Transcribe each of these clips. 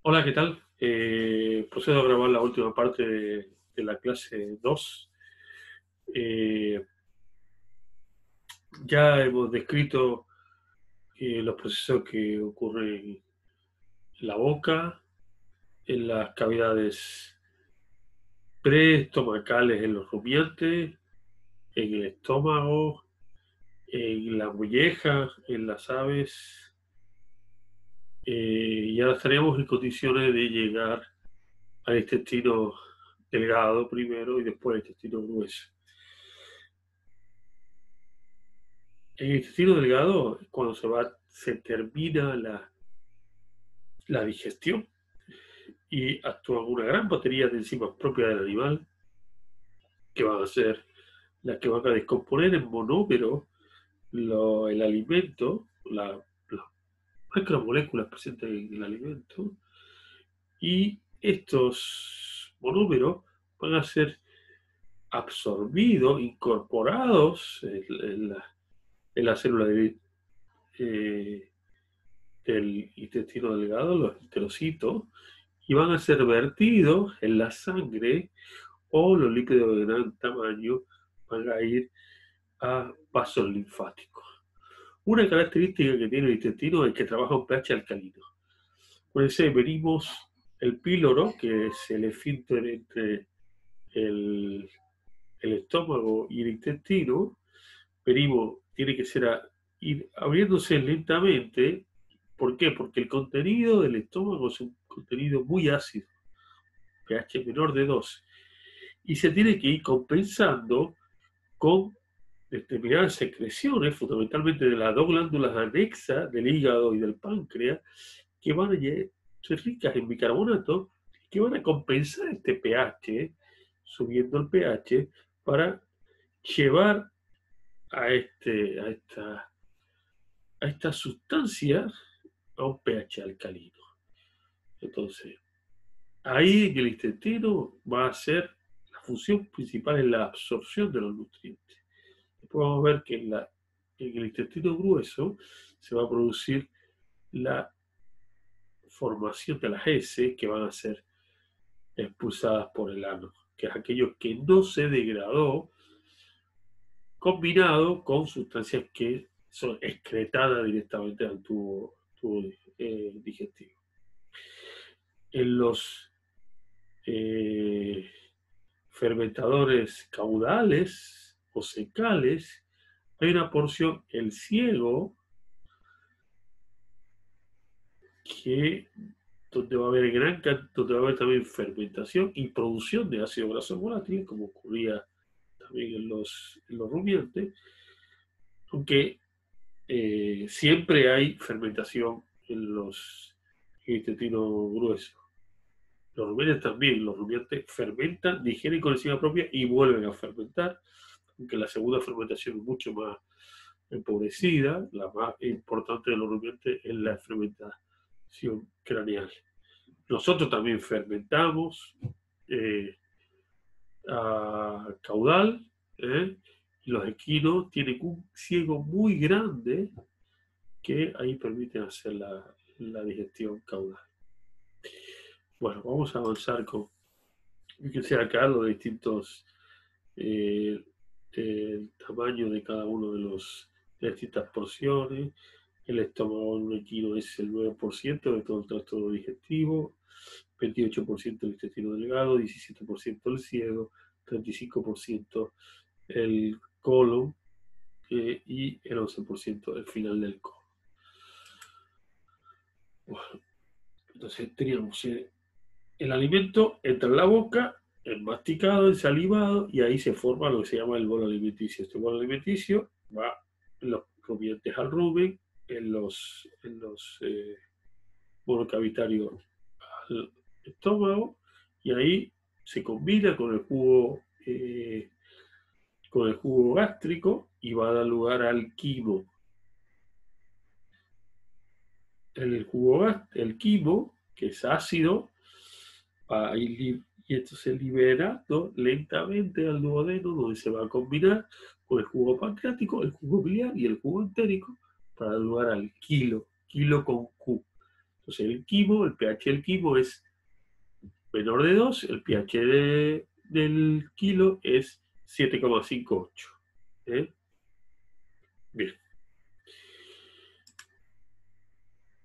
Hola, ¿qué tal? Procedo a grabar la última parte de la clase 2. Eh, ya hemos descrito los procesos que ocurren en la boca, en las cavidades preestomacales en los rumiantes, en el estómago, en la molleja, en las aves. Y ahora estaríamos en condiciones de llegar al intestino delgado primero y después al intestino grueso. En el intestino delgado, cuando se termina la digestión y actúa una gran batería de enzimas propias del animal, que van a ser las que van a descomponer en monómero el alimento, las macromoléculas presentes en el alimento, y estos monómeros van a ser absorbidos, incorporados en la célula eh, del intestino delgado, los enterocitos, y van a ser vertidos en la sangre o los líquidos de gran tamaño van a ir a vasos linfáticos. Una característica que tiene el intestino es que trabaja un pH alcalino. Por eso venimos el píloro, que es el esfínter entre el, el estómago y el intestino, tiene que ir abriéndose lentamente. ¿Por qué? Porque el contenido del estómago es un contenido muy ácido, pH menor de 2, y se tiene que ir compensando con determinadas secreciones, fundamentalmente de las dos glándulas anexas del hígado y del páncreas, que van a ser ricas en bicarbonato, que van a compensar este pH, subiendo el pH, para llevar a esta sustancia a un pH alcalino. Entonces, ahí en el intestino va a ser la función principal en la absorción de los nutrientes. Después vamos a ver que en el intestino grueso se va a producir la formación de las heces que van a ser expulsadas por el ano, que es aquello que no se degradó combinado con sustancias que son excretadas directamente al tubo digestivo. En los fermentadores caudales o secales hay una porción, el ciego, que donde va a haber donde va a haber también fermentación y producción de ácido graso volátil, como ocurría también en los rumiantes, aunque siempre hay fermentación en los intestinos gruesos. Los rumiantes también, los rumiantes fermentan, digieren con enzima propia y vuelven a fermentar, aunque la segunda fermentación es mucho más empobrecida. La más importante de los rumiantes es la fermentación craneal. Nosotros también fermentamos eh, a caudal, y los equinos tienen un ciego muy grande que ahí permiten hacer la digestión caudal. Bueno, vamos a avanzar con que sea acá los distintos eh, tamaños de cada uno de las distintas porciones. El estómago en un equino es el 9% de todo el trastorno digestivo, 28% el intestino delgado, 17% el ciego, 35% el colon, y el 11% el final del colon. Bueno, entonces teníamos el alimento entra en la boca, es masticado, es salivado, y ahí se forma lo que se llama el bolo alimenticio. Este bolo alimenticio va en los rumiantes al rumen, en los monocavitarios al estómago, y ahí se combina con el jugo gástrico y va a dar lugar al quimo. El quimo, que es ácido, y entonces liberando lentamente al duodeno, donde se va a combinar con el jugo pancreático, el jugo biliar y el jugo entérico para dar lugar al quilo con Q. Entonces el pH del quimo es menor de 2, el pH del kilo es 7,58. ¿Eh? Bien.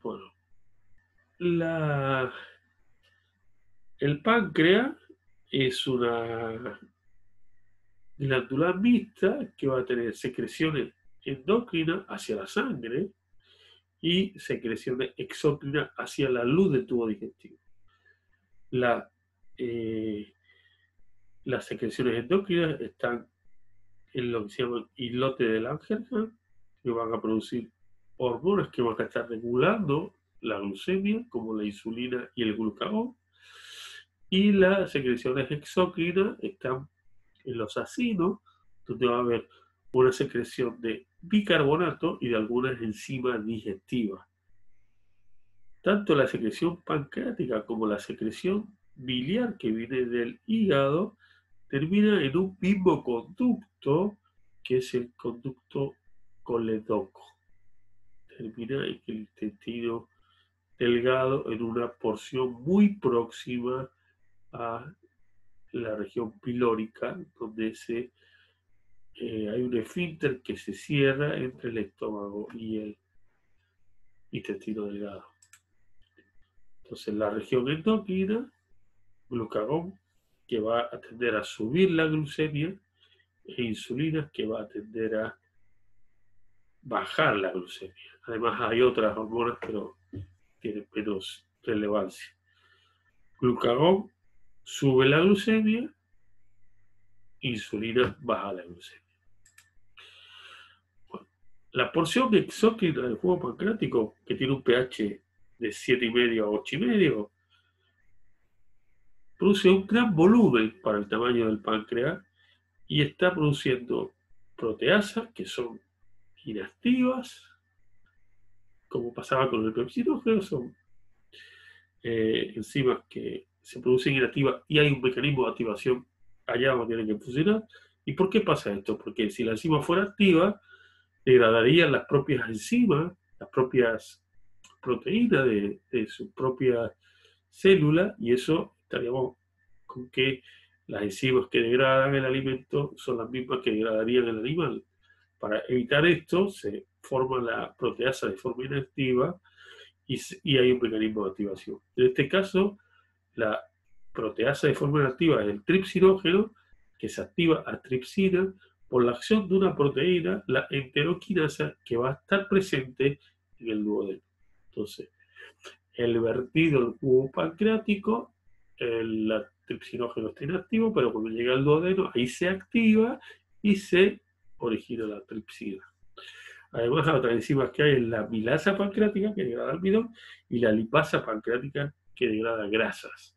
Bueno, el páncreas es una glándula mixta que va a tener secreciones endócrinas hacia la sangre y secreciones exócrinas hacia la luz del tubo digestivo. La, eh, las secreciones endócrinas están en lo que se llama islote de Langerhans, que van a producir hormonas que van a estar regulando la glucemia, como la insulina y el glucagón. Y las secreciones exócrinas están en los acinos, donde va a haber una secreción de bicarbonato y de algunas enzimas digestivas. Tanto la secreción pancreática como la secreción biliar que viene del hígado termina en un mismo conducto, que es el conducto coledoco. Termina en el intestino delgado en una porción muy próxima a la región pilórica, donde hay un esfínter que se cierra entre el estómago y el intestino delgado. Entonces la región endocrina, glucagón, que va a tender a subir la glucemia, e insulina, que va a tender a bajar la glucemia. Además hay otras hormonas, pero tienen menos relevancia. Glucagón sube la glucemia, insulina baja la glucemia. Bueno, la porción exócrina del jugo pancreático, que tiene un pH de 7,5 a 8,5, produce un gran volumen para el tamaño del páncreas y está produciendo proteasas que son inactivas, como pasaba con el pepsinógeno, son enzimas que se producen inactivas y hay un mecanismo de activación allá donde tienen que funcionar. ¿Y por qué pasa esto? Porque si la enzima fuera activa, degradarían las propias enzimas, las propias proteínas de sus propias células, y eso estaríamos con que las enzimas que degradan el alimento son las mismas que degradarían el animal. Para evitar esto, se forma la proteasa de forma inactiva y hay un mecanismo de activación. En este caso, la proteasa de forma inactiva es el tripsinógeno, que se activa a tripsina por la acción de una proteína, la enteroquinasa, que va a estar presente en el duodeno. Entonces, el vertido del jugo pancreático, el tripsinógeno está inactivo, pero cuando llega al duodeno, ahí se activa y se origina la tripsina. Además, las otras enzimas que hay es la milasa pancreática, que degrada almidón, y la lipasa pancreática, que degrada grasas.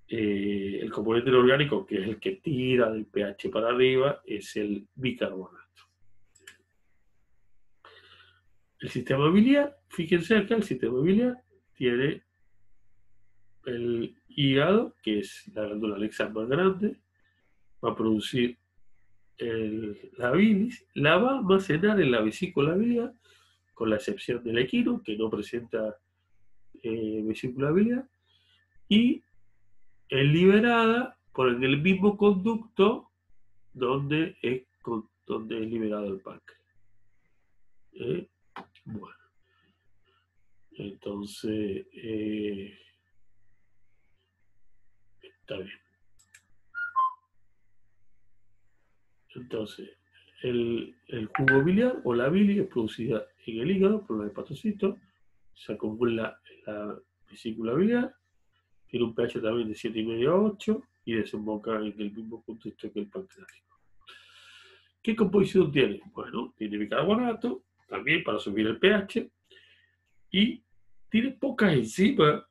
El componente orgánico, que es el que tira del pH para arriba, es el bicarbonato. El sistema biliar, fíjense acá, el sistema biliar tiene el hígado, que es la glándula lexa más grande, va a producir la bilis, la va a almacenar en la vesícula biliar, con la excepción del equino, que no presenta vesícula biliar, y es liberada por el mismo conducto donde es liberado el páncreas. Bueno, entonces está bien. Entonces, el jugo biliar o la bilis es producida en el hígado por los hepatocitos, se acumula en la vesícula biliar, tiene un pH también de 7,5 a 8 y desemboca en el mismo conducto que el pancreático. ¿Qué composición tiene? Bueno, tiene bicarbonato, también para subir el pH, y tiene pocas enzimas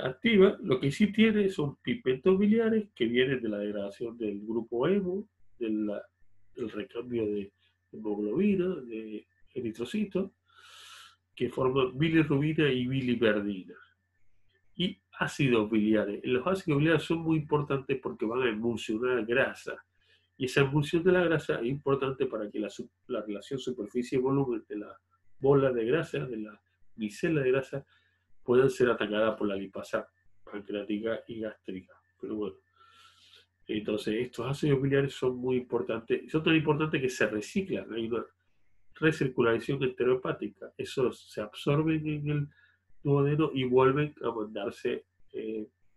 activas. Lo que sí tiene son pigmentos biliares que vienen de la degradación del grupo hemo, del recambio de hemoglobina, de eritrocitos, que forman bilirrubina y biliverdina. Y ácidos biliares. Los ácidos biliares son muy importantes porque van a emulsionar grasa. Y esa emulsión de la grasa es importante para que la relación superficie-volumen de la bola de grasa, de la micelas de grasa puedan ser atacadas por la lipasa pancreática y gástrica. Pero bueno, entonces estos ácidos biliares son muy importantes, son tan importantes que se reciclan, hay una recirculación enterohepática, esos se absorben en el duodeno y vuelven a mandarse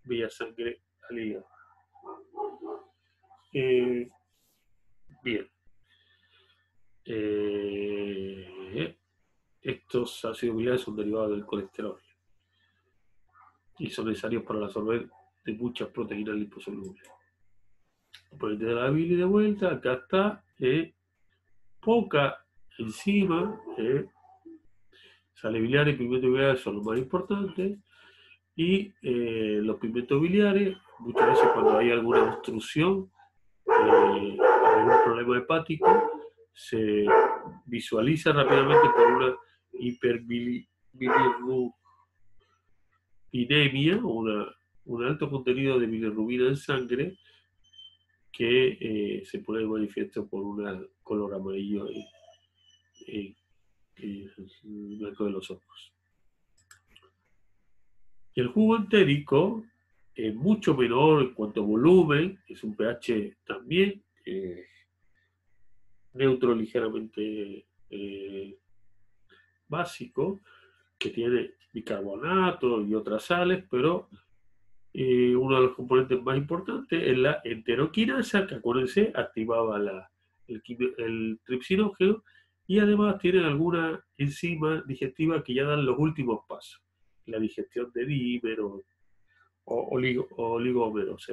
vía sangre al hígado. Bien. Estos ácidos biliares son derivados del colesterol y son necesarios para la absorber de muchas proteínas liposolubles. Componente de la bilis de vuelta, acá está, poca enzima, sales biliares y pigmentos biliares son los más importantes, y los pigmentos biliares, muchas veces cuando hay alguna obstrucción, algún problema hepático, se visualiza rápidamente por una hiperbilirubinemia, un alto contenido de bilirrubina en sangre que se pone de manifiesto por un color amarillo en el blanco de los ojos. Y el jugo entérico es mucho menor en cuanto a volumen, es un pH también neutro ligeramente básico, que tiene bicarbonato y otras sales, pero uno de los componentes más importantes es la enteroquinasa, que acuérdense, activaba el tripsinógeno, y además tienen alguna enzima digestiva que ya dan los últimos pasos, la digestión de dímeros o oligómeros,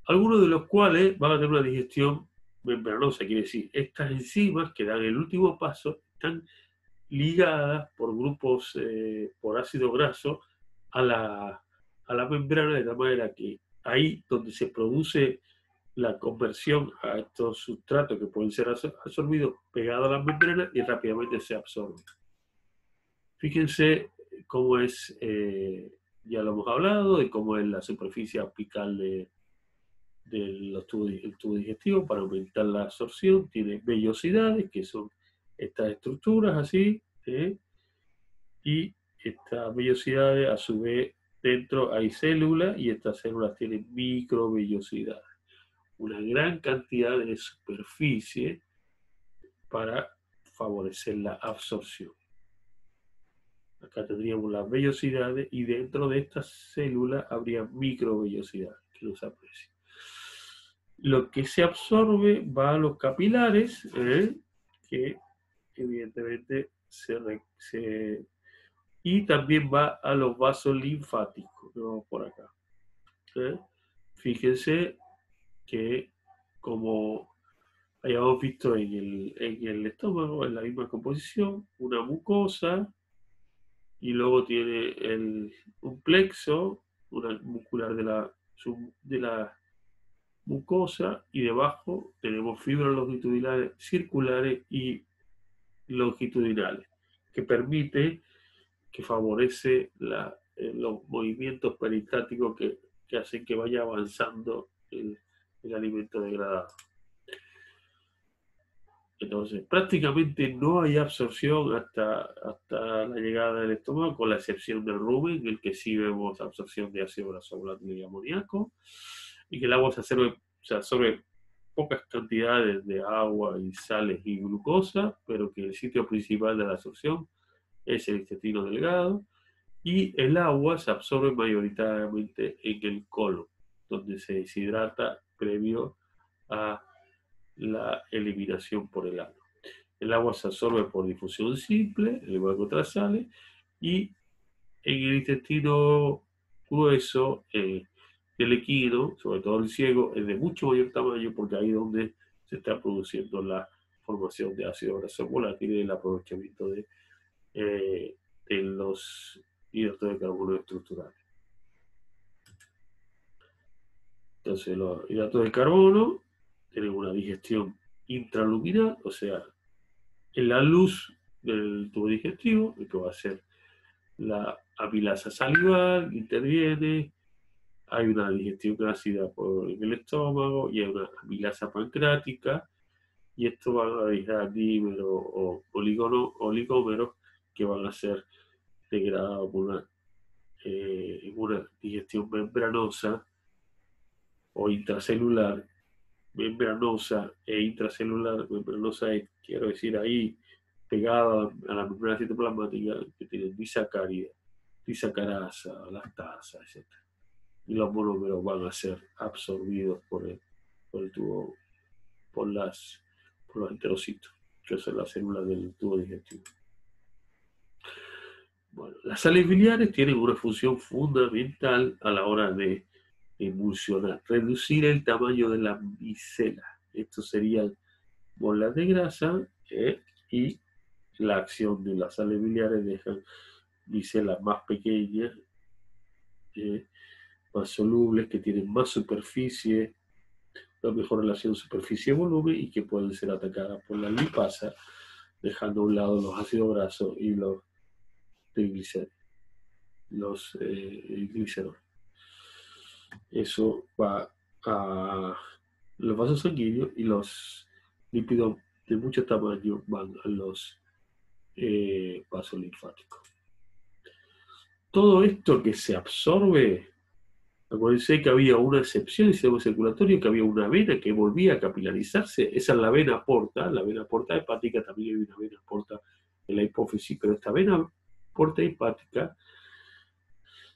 algunos de los cuales van a tener una digestión membranosa, quiere decir, estas enzimas que dan el último paso están ligadas por grupos, por ácido graso a la membrana, de tal manera que ahí donde se produce la conversión a estos sustratos que pueden ser absorbidos, pegados a la membrana y rápidamente se absorben. Fíjense cómo es, ya lo hemos hablado, de cómo es la superficie apical del tubo digestivo para aumentar la absorción. Tiene vellosidades, que son estas estructuras así, y estas vellosidades, a su vez, dentro hay células y estas células tienen microvellosidades. Una gran cantidad de superficie para favorecer la absorción. Acá tendríamos las vellosidades y dentro de estas células habría microvellosidades que no se aprecian. Lo que se absorbe va a los capilares, que evidentemente y también va a los vasos linfáticos, que vamos por acá. Fíjense que como hayamos visto en el estómago, en la misma composición, una mucosa, y luego tiene un plexo, una muscular de la mucosa, y debajo tenemos fibras longitudinales circulares y longitudinales, que permite, que favorece los movimientos peristáticos que hacen que vaya avanzando el alimento degradado. Entonces, prácticamente no hay absorción hasta la llegada del estómago, con la excepción del rumen, en el que sí vemos absorción de ácido graso blando y amoníaco, y que el agua se absorbe pocas cantidades de agua y sales y glucosa, pero que el sitio principal de la absorción es el intestino delgado, y el agua se absorbe mayoritariamente en el colon, donde se deshidrata previo a la eliminación por el ano. El agua se absorbe por difusión simple, al igual que otras sales, y en el intestino grueso, el equino, sobre todo el ciego, es de mucho mayor tamaño, porque ahí es donde se está produciendo la formación de ácido graso volátil y el aprovechamiento de los hidratos de carbono estructurales. Entonces, los hidratos de carbono tienen una digestión intraluminal, o sea, en la luz del tubo digestivo, que va a ser la amilasa salival, interviene, hay una digestión ácida en el estómago y hay una amilasa pancreática, y esto va a dejar dímeros o oligómeros que van a ser degradados por una digestión membranosa o intracelular. Membranosa e intracelular. Membranosa es, quiero decir, ahí pegada a la membrana citoplasmática, que tienen disacáridos, disacarasa, lactasa, etc. Y los monómeros van a ser absorbidos por el tubo, por los enterocitos, que son las células del tubo digestivo. Bueno, las sales biliares tienen una función fundamental a la hora de emulsionar, reducir el tamaño de la micela. Esto serían bolas de grasa, y la acción de las sales biliares dejan micelas más pequeñas, más solubles, que tienen más superficie, una mejor relación superficie-volumen y que pueden ser atacadas por la lipasa, dejando a un lado los ácidos grasos y los glicerols. Eso va a los vasos sanguíneos, y los lípidos de mucho tamaño van a los vasos linfáticos. Todo esto que se absorbe, acuérdense que había una excepción en el sistema circulatorio, que había una vena que volvía a capilarizarse. Esa es la vena porta hepática. También hay una vena porta en la hipófisis, pero esta vena porta hepática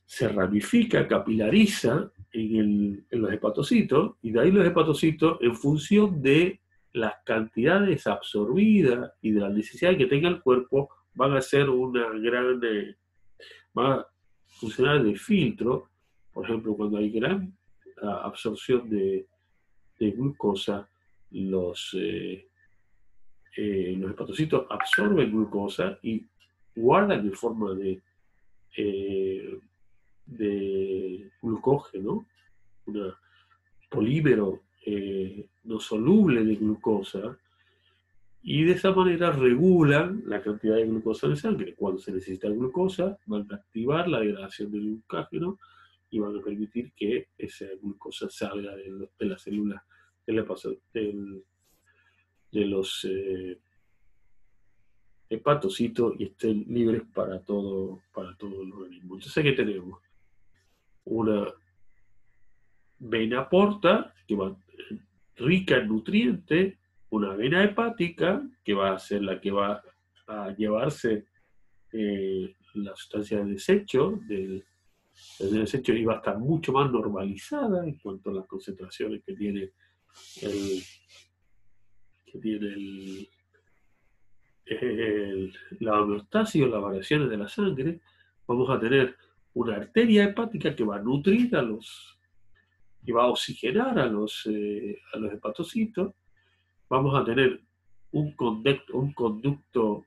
se ramifica, capilariza en los hepatocitos, y de ahí los hepatocitos, en función de las cantidades absorbidas y de la necesidad que tenga el cuerpo, van a ser una gran, va a funcionar de filtro. Por ejemplo, cuando hay gran absorción de glucosa, los hepatocitos absorben glucosa y guardan en forma de glucógeno, un polímero no soluble de glucosa, y de esa manera regulan la cantidad de glucosa en sangre. Cuando se necesita glucosa, van a activar la degradación del glucógeno y van a permitir que esa glucosa salga de las células de los hepatocitos y estén libres para todo el organismo. Entonces aquí tenemos una vena porta, que va rica en nutrientes, una vena hepática, que va a ser la que va a llevarse la sustancia del desecho, y va a estar mucho más normalizada en cuanto a las concentraciones que tiene la homeostasis o las variaciones de la sangre. Vamos a tener una arteria hepática que va a nutrir y va a oxigenar a los hepatocitos. Vamos a tener un conducto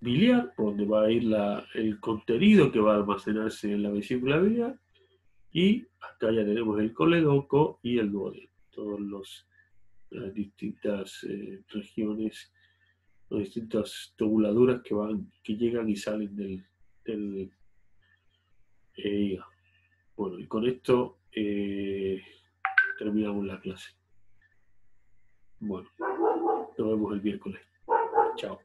biliar, por donde va a ir el contenido que va a almacenarse en la vesícula biliar, y acá ya tenemos el coledoco y el duodeno, todas las distintas regiones, las distintas tubuladuras que llegan y salen del hígado. Bueno, y con esto terminamos la clase. Bueno, nos vemos el miércoles. Chao.